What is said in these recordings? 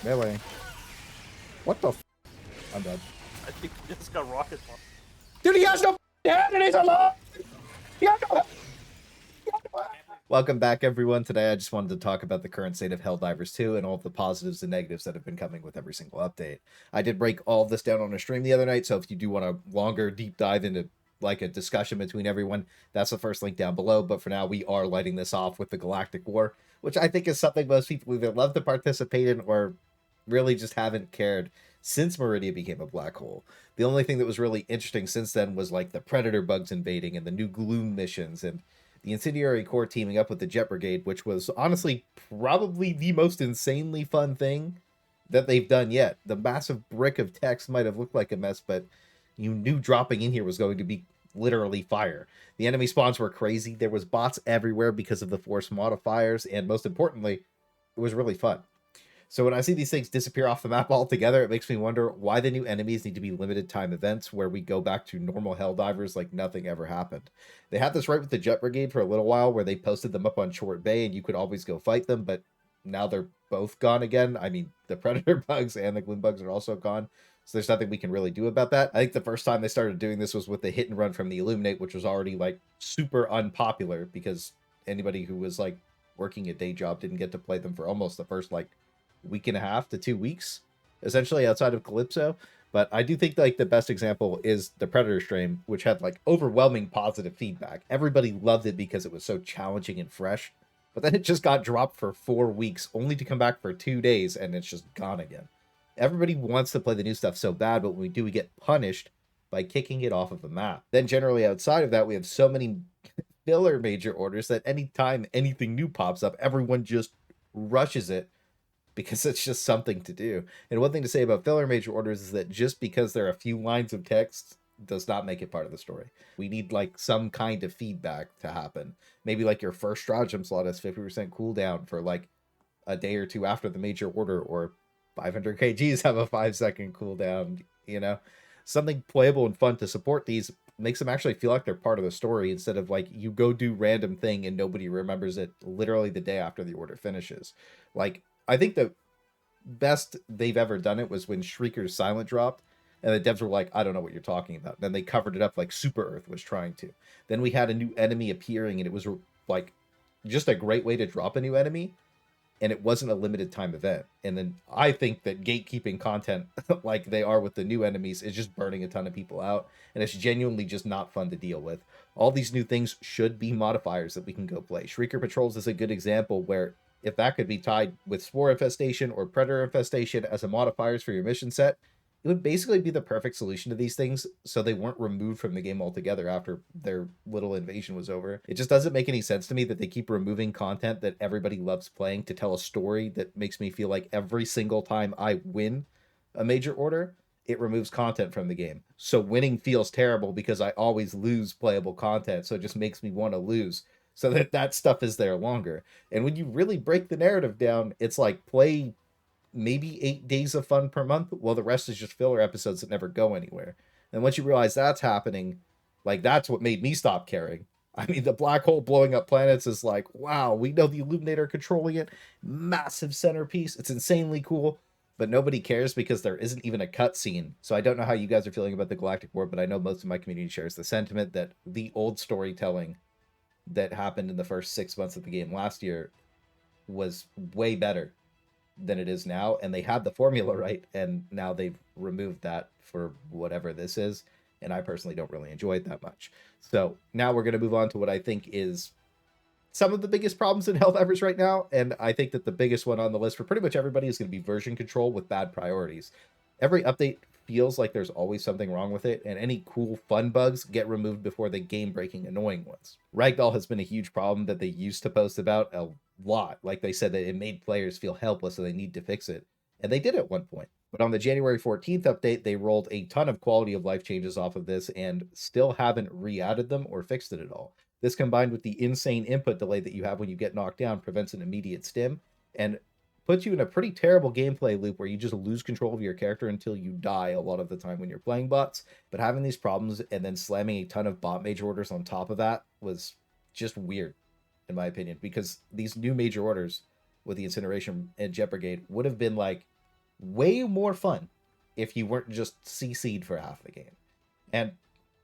Melee. What the f? I'm dead. I think he just got rocket launcher. Dude, he has no head and he's alive! He has no head! Welcome back, everyone. Today I just wanted to talk about the current state of Helldivers 2 and all of the positives and negatives that have been coming with every single update. I did break all of this down on a stream the other night, so if you do want a longer deep dive into like a discussion between everyone, that's the first link down below. But for now, we are lighting this off with the Galactic War, which I think is something most people either love to participate in or really just haven't cared since Meridia became a black hole. The only thing that was really interesting since then was like the Predator bugs invading and the new Gloom missions and the Incendiary Corps teaming up with the Jet Brigade, which was honestly probably the most insanely fun thing that they've done yet. The massive brick of text might have looked like a mess, but you knew dropping in here was going to be literally fire. The enemy spawns were crazy. There was bots everywhere because of the force modifiers, and most importantly, it was really fun. So when I see these things disappear off the map altogether, it makes me wonder why the new enemies need to be limited time events where we go back to normal Helldivers like nothing ever happened. They had this right with the Jet Brigade for a little while where they posted them up on Short Bay and you could always go fight them, but now they're both gone again. I mean, the Predator bugs and the Gloom bugs are also gone, so there's nothing we can really do about that. I think the first time they started doing this was with the hit and run from the Illuminate, which was already like super unpopular because anybody who was like working a day job didn't get to play them for almost the first like week and a half to 2 weeks, essentially, outside of Calypso. But I do think like the best example is the Predator stream, which had like overwhelming positive feedback. Everybody loved it because it was so challenging and fresh. But then it just got dropped for 4 weeks, only to come back for 2 days, and it's just gone again. Everybody wants to play the new stuff so bad, but when we do, we get punished by kicking it off of the map. Then generally outside of that, we have so many filler major orders that anytime anything new pops up, everyone just rushes it because it's just something to do. And one thing to say about filler major orders is that just because there are a few lines of text does not make it part of the story. We need like some kind of feedback to happen. Maybe like your first stratagem slot has 50% cooldown for like a day or two after the major order, or 500 kgs have a 5-second cooldown, you know? Something playable and fun to support these makes them actually feel like they're part of the story instead of like you go do random thing and nobody remembers it literally the day after the order finishes. Like, I think the best they've ever done it was when Shrieker's Silent dropped, and the devs were like, I don't know what you're talking about. Then they covered it up like Super Earth was trying to. Then we had a new enemy appearing, and it was like just a great way to drop a new enemy, and it wasn't a limited time event. And then I think that gatekeeping content like they are with the new enemies is just burning a ton of people out, and it's genuinely just not fun to deal with. All these new things should be modifiers that we can go play. Shrieker Patrols is a good example where if that could be tied with Spore Infestation or Predator Infestation as a modifiers for your mission set, it would basically be the perfect solution to these things so they weren't removed from the game altogether after their little invasion was over. It just doesn't make any sense to me that they keep removing content that everybody loves playing to tell a story that makes me feel like every single time I win a major order, it removes content from the game. So winning feels terrible because I always lose playable content, so it just makes me want to lose so that stuff is there longer. And when you really break the narrative down, it's like play maybe 8 days of fun per month, while the rest is just filler episodes that never go anywhere. And once you realize that's happening, like that's what made me stop caring. I mean, the black hole blowing up planets is like, wow, we know the Illuminator controlling it, massive centerpiece. It's insanely cool, but nobody cares because there isn't even a cutscene. So I don't know how you guys are feeling about the Galactic War, but I know most of my community shares the sentiment that the old storytelling that happened in the first 6 months of the game last year was way better than it is now, and they had the formula right, and now they've removed that for whatever this is, and I personally don't really enjoy it that much. So now we're going to move on to what I think is some of the biggest problems in Helldivers right now, and I think that the biggest one on the list for pretty much everybody is going to be version control with bad priorities. Every update feels like there's always something wrong with it, and any cool fun bugs get removed before the game-breaking annoying ones. Ragdoll has been a huge problem that they used to post about a lot. Like they said that it made players feel helpless and they need to fix it, and they did at one point. But on the January 14th update, they rolled a ton of quality of life changes off of this and still haven't re-added them or fixed it at all. This combined with the insane input delay that you have when you get knocked down prevents an immediate stim and puts you in a pretty terrible gameplay loop where you just lose control of your character until you die a lot of the time when you're playing bots. But having these problems and then slamming a ton of bot major orders on top of that was just weird, in my opinion, because these new major orders with the Incineration and Jet Brigade would have been like way more fun if you weren't just CC'd for half the game. And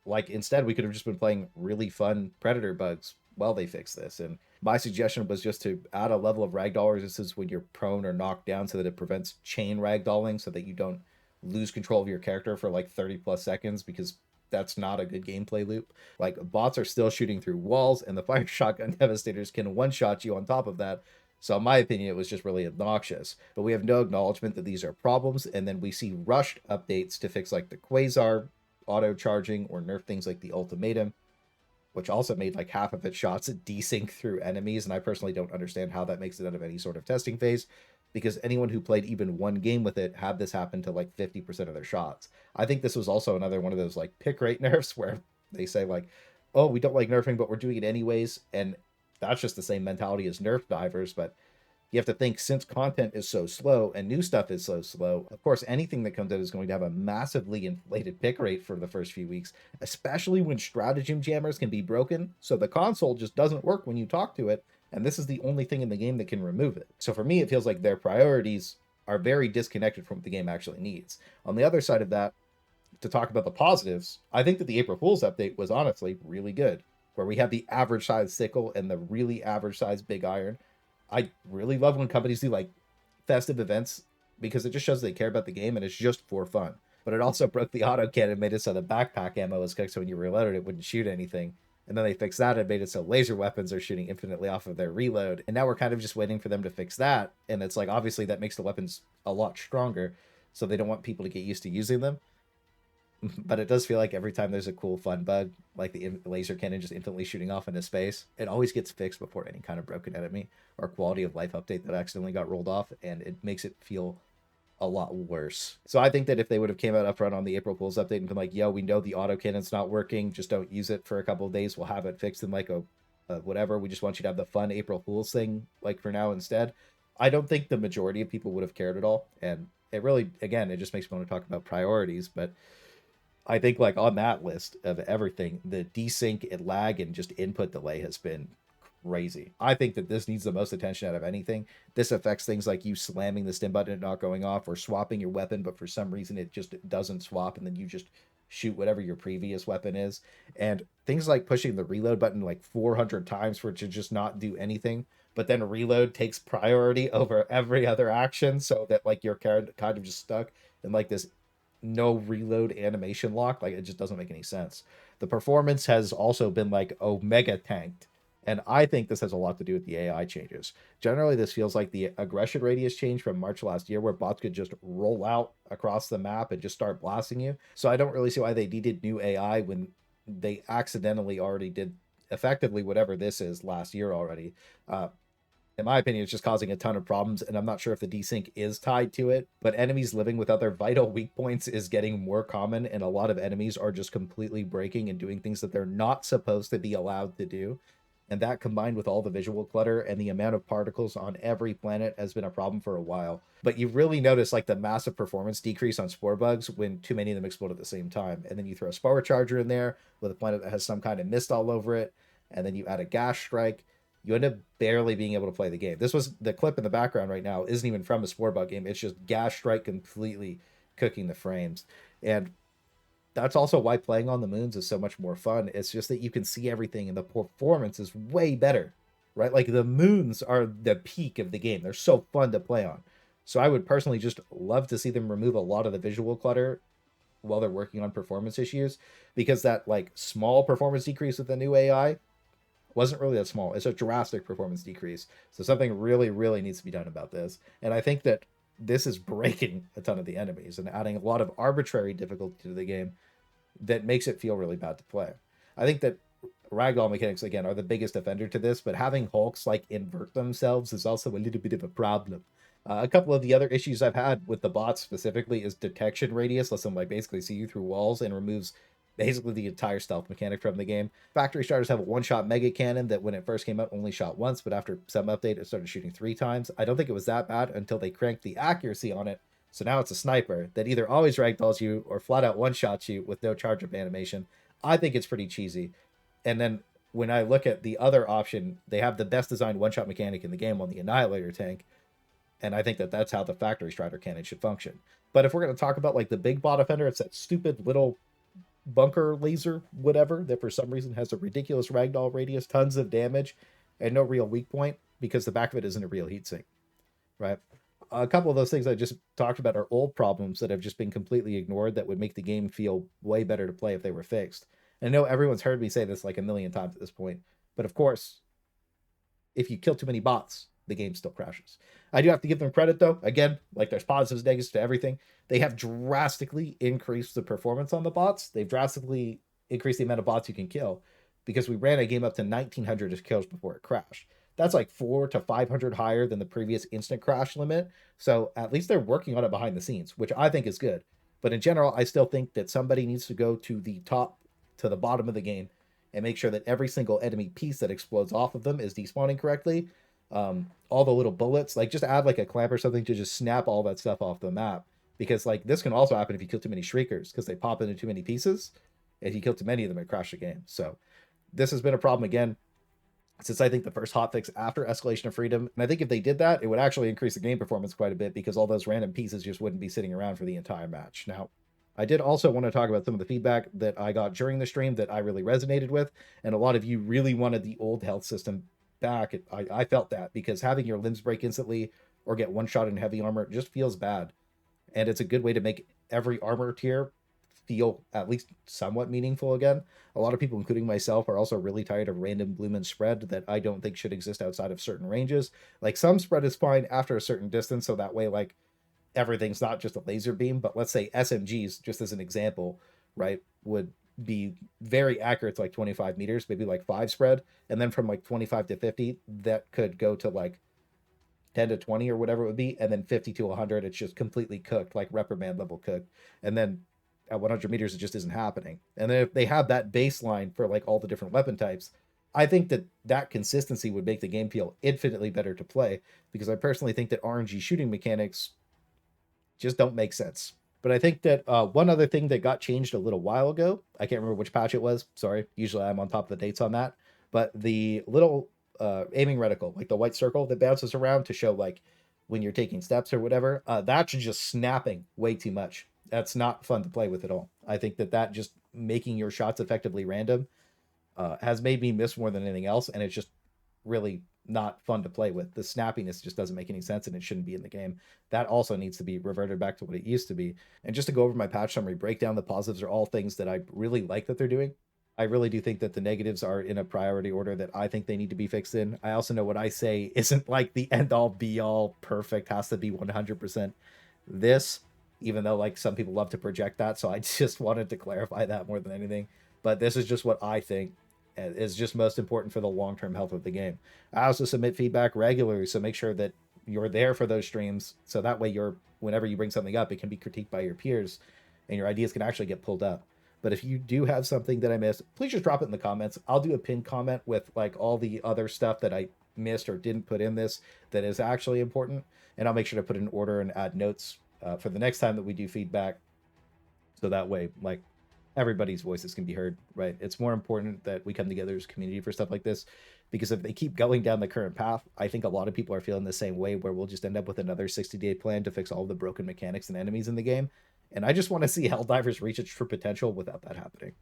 like instead we could have just been playing really fun predator bugs while they fix this. And my suggestion was just to add a level of ragdoll resistance when you're prone or knocked down so that it prevents chain ragdolling so that you don't lose control of your character for like 30 plus seconds, because that's not a good gameplay loop. Like bots are still shooting through walls and the fire shotgun devastators can one shot you on top of that. So in my opinion, it was just really obnoxious. But we have no acknowledgement that these are problems, and then we see rushed updates to fix like the quasar auto charging or nerf things like the ultimatum, which also made like half of its shots desync through enemies. And I personally don't understand how that makes it out of any sort of testing phase, because anyone who played even one game with it had this happen to like 50% of their shots. I think this was also another one of those like pick rate nerfs where they say like, oh, we don't like nerfing, but we're doing it anyways. And that's just the same mentality as nerf divers. But you have to think, since content is so slow and new stuff is so slow, of course, anything that comes out is going to have a massively inflated pick rate for the first few weeks, especially when stratagem jammers can be broken. So the console just doesn't work when you talk to it. And this is the only thing in the game that can remove it. So for me, it feels like their priorities are very disconnected from what the game actually needs. On the other side of that, to talk about the positives, I think that the April Fool's update was honestly really good, where we had the average size sickle and the really average size big iron. I really love when companies do like festive events, because it just shows they care about the game and it's just for fun. But it also broke the auto cannon, made it so the backpack ammo was cooked, so when you reloaded it wouldn't shoot anything. And then they fixed that and made it so laser weapons are shooting infinitely off of their reload. And now we're kind of just waiting for them to fix that. And it's like, obviously that makes the weapons a lot stronger, so they don't want people to get used to using them. But it does feel like every time there's a cool fun bug, like the laser cannon just instantly shooting off into space, it always gets fixed before any kind of broken enemy or quality of life update that accidentally got rolled off, and it makes it feel a lot worse. So I think that if they would have came out upfront on the April Fool's update and been like, yo, we know the auto cannon's not working, just don't use it for a couple of days, we'll have it fixed in like a whatever, we just want you to have the fun April Fool's thing like for now instead, I don't think the majority of people would have cared at all. And it really, again, it just makes me want to talk about priorities. But I think like on that list of everything, the desync and lag and just input delay has been crazy. I think that this needs the most attention out of anything. This affects things like you slamming the stim button and not going off, or swapping your weapon, but for some reason it just doesn't swap, and then you just shoot whatever your previous weapon is. And things like pushing the reload button like 400 times for it to just not do anything, but then reload takes priority over every other action, so that like you're kind of just stuck in like this no reload animation lock. Like it just doesn't make any sense. The performance has also been like omega tanked, and I think this has a lot to do with the AI changes. Generally, this feels like the aggression radius change from March last year, where bots could just roll out across the map and just start blasting you. So I don't really see why they needed new AI when they accidentally already did effectively whatever this is last year already. In my opinion, it's just causing a ton of problems, and I'm not sure if the desync is tied to it, but enemies living with other vital weak points is getting more common, and a lot of enemies are just completely breaking and doing things that they're not supposed to be allowed to do. And that, combined with all the visual clutter and the amount of particles on every planet, has been a problem for a while. But you really notice like the massive performance decrease on spore bugs when too many of them explode at the same time. And then you throw a spore charger in there with a planet that has some kind of mist all over it, and then you add a gas strike, you end up barely being able to play the game. This was the clip in the background right now isn't even from a spore bug game. It's just gas strike completely cooking the frames. And that's also why playing on the moons is so much more fun. It's just that you can see everything and the performance is way better, right? Like the moons are the peak of the game. They're so fun to play on. So I would personally just love to see them remove a lot of the visual clutter while they're working on performance issues, because that like small performance decrease with the new AI wasn't really that small. It's a drastic performance decrease. So something really, really needs to be done about this. And I think that this is breaking a ton of the enemies and adding a lot of arbitrary difficulty to the game that makes it feel really bad to play. I think that ragdoll mechanics, again, are the biggest offender to this, but having hulks like invert themselves is also a little bit of a problem. A couple of the other issues I've had with the bots specifically is detection radius lets them like basically see you through walls and removes basically the entire stealth mechanic from the game. Factory starters have a one-shot mega cannon that when it first came out only shot once, but after some update it started shooting 3 times. I don't think it was that bad until they cranked the accuracy on it, so now it's a sniper that either always ragdolls you or flat out one-shots you with no charge up animation. I think it's pretty cheesy. And then when I look at the other option, they have the best designed one-shot mechanic in the game on the Annihilator tank, And I think that that's how the factory strider cannon should function. But if we're going to talk about like the big bot offender, it's that stupid little bunker laser, whatever, that for some reason has a ridiculous ragdoll radius, tons of damage, and no real weak point because the back of it isn't a real heatsink, right? A couple of those things I just talked about are old problems that have just been completely ignored that would make the game feel way better to play if they were fixed. And I know everyone's heard me say this like a million times at this point, but of course, if you kill too many bots, the game still crashes. I do have to give them credit though. Again, like there's positives, negatives to everything. They have drastically increased the performance on the bots. They've drastically increased the amount of bots you can kill because we ran a game up to 1900 kills before it crashed. That's like 400 to 500 higher than the previous instant crash limit. So at least they're working on it behind the scenes, which I think is good. But in general, I still think that somebody needs to go to the top to the bottom of the game and make sure that every single enemy piece that explodes off of them is despawning correctly. All the little bullets, like just add like a clamp or something to just snap all that stuff off the map. Because like this can also happen if you kill too many shriekers because they pop into too many pieces. If you kill too many of them, it crashes the game. So this has been a problem again since I think the first hotfix after Escalation of Freedom. And I think if they did that, it would actually increase the game performance quite a bit because all those random pieces just wouldn't be sitting around for the entire match. Now, I did also want to talk about some of the feedback that I got during the stream that I really resonated with. And a lot of you really wanted the old health system back. I felt that because having your limbs break instantly or get one shot in heavy armor just feels bad. And it's a good way to make every armor tier feel at least somewhat meaningful again. A lot of people, including myself, are also really tired of random bloom and spread that I don't think should exist outside of certain ranges. Like some spread is fine after a certain distance, so that way, like everything's not just a laser beam. But let's say SMGs, just as an example, right, would be very accurate to like 25 meters, maybe like 5 spread, and then from like 25 to 50, that could go to like 10 to 20 or whatever it would be, and then 50 to 100 it's just completely cooked, like reprimand level cooked. And then at 100 meters it just isn't happening. And then if they have that baseline for like all the different weapon types, I think that that consistency would make the game feel infinitely better to play, because I personally think that RNG shooting mechanics just don't make sense. But I think that one other thing that got changed a little while ago, I can't remember which patch it was. Sorry, usually I'm on top of the dates on that. But the little aiming reticle, like the white circle that bounces around to show like when you're taking steps or whatever, that's just snapping way too much. That's not fun to play with at all. I think that that just making your shots effectively random has made me miss more than anything else, and it's just really not fun to play with. The snappiness just doesn't make any sense, and it shouldn't be in the game. That also needs to be reverted back to what it used to be. And just to go over my patch summary breakdown, the positives are all things that I really like that they're doing. I really do think that the negatives are in a priority order that I think they need to be fixed in. I also know what I say isn't like the end all be all perfect, has to be 100% this, even though like some people love to project that. So I just wanted to clarify that more than anything. But this is just what I think is just most important for the long-term health of the game. I also submit feedback regularly, so make sure that you're there for those streams, so that way you're, whenever you bring something up, it can be critiqued by your peers and your ideas can actually get pulled up. But if you do have something that I missed, please just drop it in the comments. I'll do a pinned comment with like all the other stuff that I missed or didn't put in this that is actually important, and I'll make sure to put it in order and add notes for the next time that we do feedback, so that way like everybody's voices can be heard, right? It's more important that we come together as a community for stuff like this, because if they keep going down the current path, I think a lot of people are feeling the same way, where we'll just end up with another 60-day plan to fix all the broken mechanics and enemies in the game. And I just want to see Helldivers reach its true potential without that happening.